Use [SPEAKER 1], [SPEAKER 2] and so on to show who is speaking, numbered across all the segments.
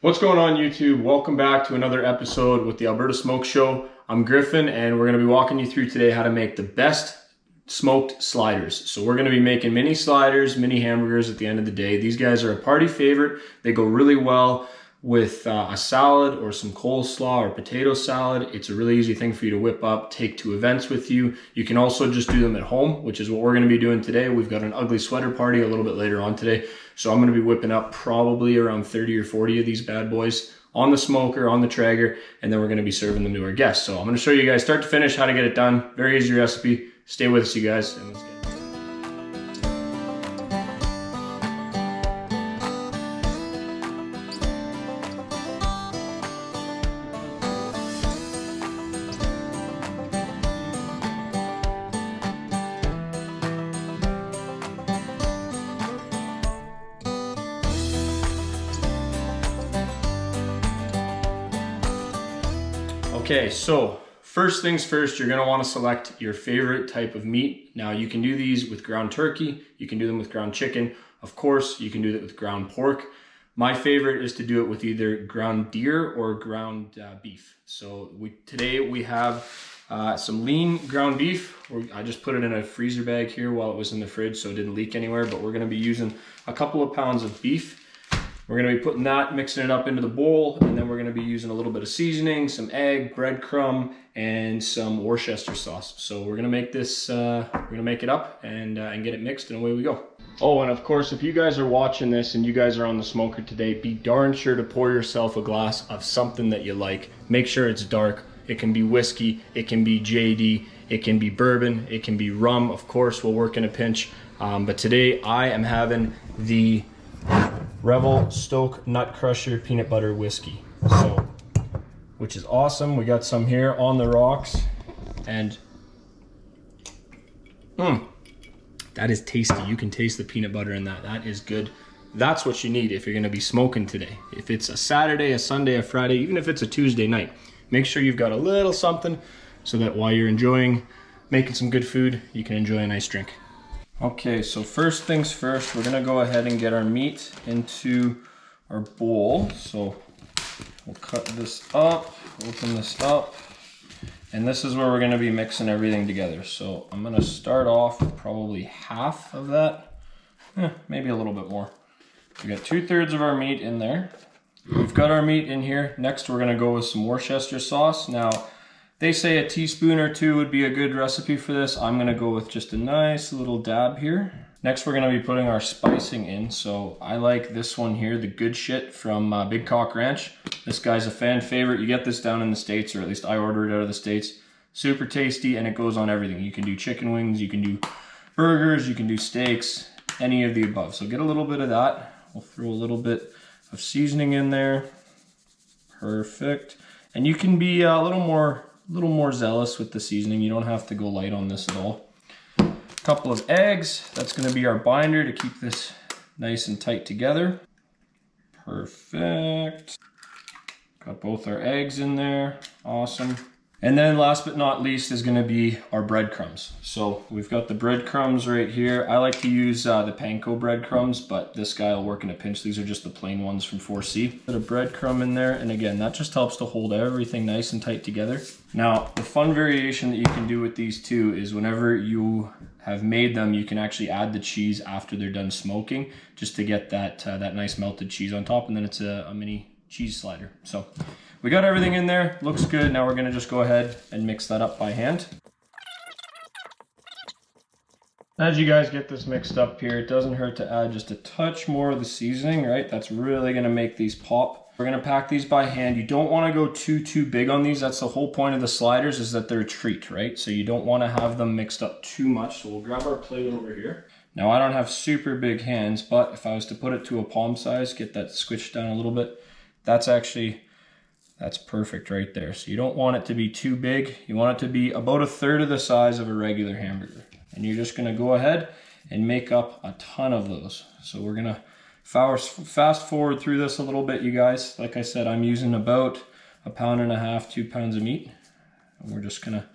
[SPEAKER 1] What's going on YouTube? Welcome back to another episode with the Alberta Smoke Show. I'm Griffin and we're going to be walking you through today how to make the best smoked sliders. So we're going to be making mini sliders, mini hamburgers at the end of the day. These guys are a party favorite. They go really well with a salad or some coleslaw or potato salad. It's a really easy thing for you to whip up, take to events with you. You can also just do them at home, which is what we're going to be doing today. We've got an ugly sweater party a little bit later on today. So I'm going to be whipping up probably around 30 or 40 of these bad boys on the smoker, on the Traeger, and then we're going to be serving them to our guests. So I'm going to show you guys start to finish how to get it done. Very easy recipe. Stay with us, you guys. And let's get it. Okay, so first things first, you're gonna wanna select your favorite type of meat. Now you can do these with ground turkey, you can do them with ground chicken. Of course, you can do that with ground pork. My favorite is to do it with either ground deer or ground beef. So today we have some lean ground beef. I just put it in a freezer bag here while it was in the fridge so it didn't leak anywhere, but we're gonna be using a couple of pounds of beef. We're gonna be putting that, mixing it up into the bowl, and then we're gonna be using a little bit of seasoning, some egg, breadcrumb, and some Worcester sauce. So we're gonna make this, we're gonna make it up and get it mixed, and away we go. Oh, and of course, if you guys are watching this and you guys are on the smoker today, be darn sure to pour yourself a glass of something that you like. Make sure it's dark. It can be whiskey, it can be JD, it can be bourbon, it can be rum. Of course, we'll work in a pinch. But today I am having the Revel Stoke Nut Crusher Peanut Butter Whiskey, so, which is awesome. We got some here on the rocks, and that is tasty. You can taste the peanut butter in that. That is good. That's what you need if you're gonna be smoking today. If it's a Saturday, a Sunday, a Friday, even if it's a Tuesday night, make sure you've got a little something so that while you're enjoying making some good food, you can enjoy a nice drink. Okay, so first things first, we're gonna go ahead and get our meat into our bowl. So we'll cut this up, open this up, and this is where we're gonna be mixing everything together. So I'm gonna start off with probably half of that, maybe a little bit more. We got 2/3 of our meat in there. We've got our meat in here. Next, we're gonna go with some Worcester sauce. Now, they say a teaspoon or two would be a good recipe for this. I'm gonna go with just a nice little dab here. Next, we're gonna be putting our spicing in. So I like this one here, the Good Shit from Big Cock Ranch. This guy's a fan favorite. You get this down in the States, or at least I order it out of the States. Super tasty, and it goes on everything. You can do chicken wings, you can do burgers, you can do steaks, any of the above. So get a little bit of that. We'll throw a little bit of seasoning in there. Perfect. And you can be a little more zealous with the seasoning. You don't have to go light on this at all. A couple of eggs. That's going to be our binder to keep this nice and tight together. Perfect. Got both our eggs in there. Awesome. And then last but not least is going to be our breadcrumbs. So we've got the breadcrumbs right here. I like to use the panko breadcrumbs, but this guy will work in a pinch. These are just the plain ones from 4C. Put a breadcrumb in there, and again, that just helps to hold everything nice and tight together. Now, the fun variation that you can do with these two is whenever you have made them, you can actually add the cheese after they're done smoking, just to get that nice melted cheese on top, and then it's a mini cheese slider. So we got everything in there, looks good. Now we're gonna just go ahead and mix that up by hand. As you guys get this mixed up here, it doesn't hurt to add just a touch more of the seasoning, right? That's really gonna make these pop. We're gonna pack these by hand. You don't wanna go too big on these. That's the whole point of the sliders, is that they're a treat, right? So you don't wanna have them mixed up too much. So we'll grab our plate over here. Now I don't have super big hands, but if I was to put it to a palm size, get that squished down a little bit, that's perfect right there. So you don't want it to be too big. You want it to be about 1/3 of the size of a regular hamburger. And you're just gonna go ahead and make up a ton of those. So we're gonna fast forward through this a little bit, you guys. Like I said, I'm using about 1.5 pounds, 2 pounds of meat. And we're just gonna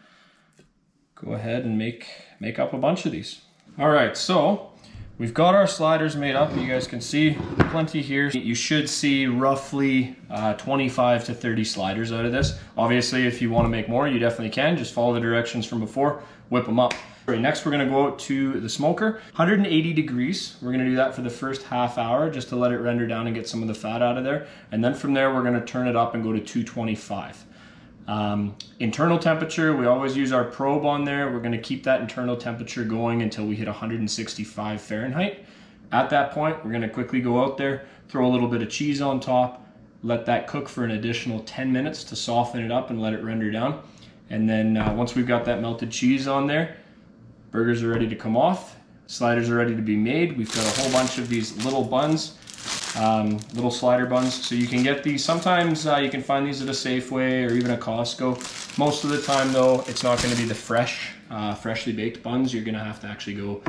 [SPEAKER 1] go ahead and make up a bunch of these. All right, so We've got our sliders made up. You guys can see plenty here. You should see roughly 25 to 30 sliders out of this. Obviously, if you want to make more, you definitely can. Just follow the directions from before, whip them up. All right, next we're gonna go out to the smoker. 180 degrees. We're gonna do that for the first half hour just to let it render down and get some of the fat out of there. And then from there, we're gonna turn it up and go to 225. Internal temperature, we always use our probe on there. We're gonna keep that internal temperature going until we hit 165 Fahrenheit. At that point, we're gonna quickly go out there, throw a little bit of cheese on top, let that cook for an additional 10 minutes to soften it up and let it render down. And then once we've got that melted cheese on there, burgers are ready to come off, sliders are ready to be made. We've got a whole bunch of these little buns, little slider buns. So you can get these, sometimes you can find these at a Safeway or even a Costco. Most of the time though, it's not gonna be the freshly baked buns. You're gonna have to actually go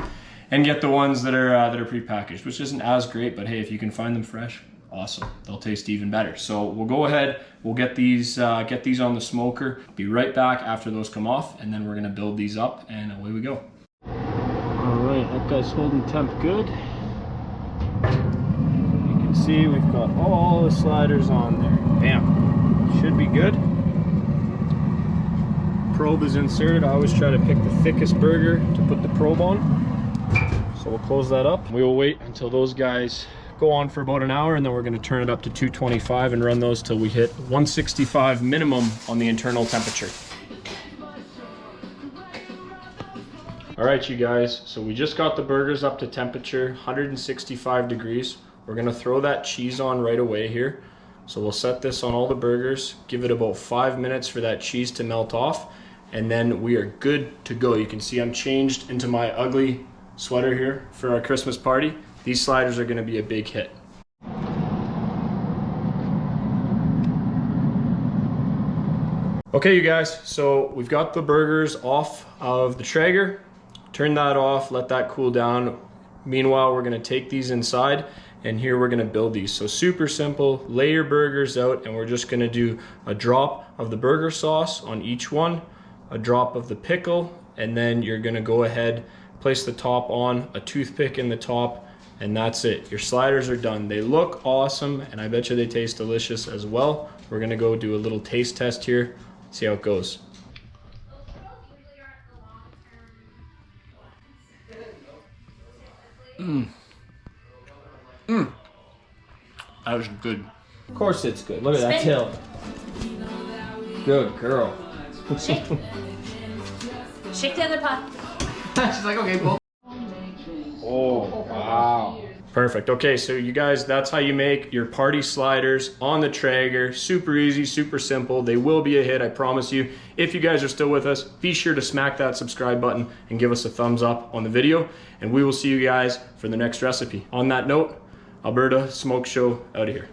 [SPEAKER 1] and get the ones that are prepackaged, which isn't as great, but hey, if you can find them fresh, awesome. They'll taste even better. So we'll go ahead, we'll get these on the smoker. Be right back after those come off, and then we're gonna build these up and away we go. All right, that guy's holding temp good. See, we've got all the sliders on there. Bam. Should be good. Probe is inserted. I always try to pick the thickest burger to put the probe on. So we'll close that up. We will wait until those guys go on for about an hour, and then we're going to turn it up to 225 and run those till we hit 165 minimum on the internal temperature. All right, you guys, so we just got the burgers up to temperature, 165 degrees. We're gonna throw that cheese on right away here. So we'll set this on all the burgers, give it about 5 minutes for that cheese to melt off, and then we are good to go. You can see I'm changed into my ugly sweater here for our Christmas party. These sliders are gonna be a big hit. Okay, you guys, so we've got the burgers off of the Traeger. Turn that off, let that cool down. Meanwhile, we're gonna take these inside, and here we're gonna build these. So super simple, lay your burgers out, and we're just gonna do a drop of the burger sauce on each one, a drop of the pickle, and then you're gonna go ahead, place the top on, a toothpick in the top, and that's it. Your sliders are done. They look awesome, and I bet you they taste delicious as well. We're gonna go do a little taste test here, see how it goes. That was good. Of course it's good. Look at that tail. Good girl.
[SPEAKER 2] Shake. Shake the other pot.
[SPEAKER 3] She's like, okay, well.
[SPEAKER 1] Oh, wow. Perfect. Okay, so you guys, that's how you make your party sliders on the Traeger. Super easy, super simple. They will be a hit, I promise you. If you guys are still with us, be sure to smack that subscribe button and give us a thumbs up on the video, and we will see you guys for the next recipe. On that note, Alberta Smoke Show out of here.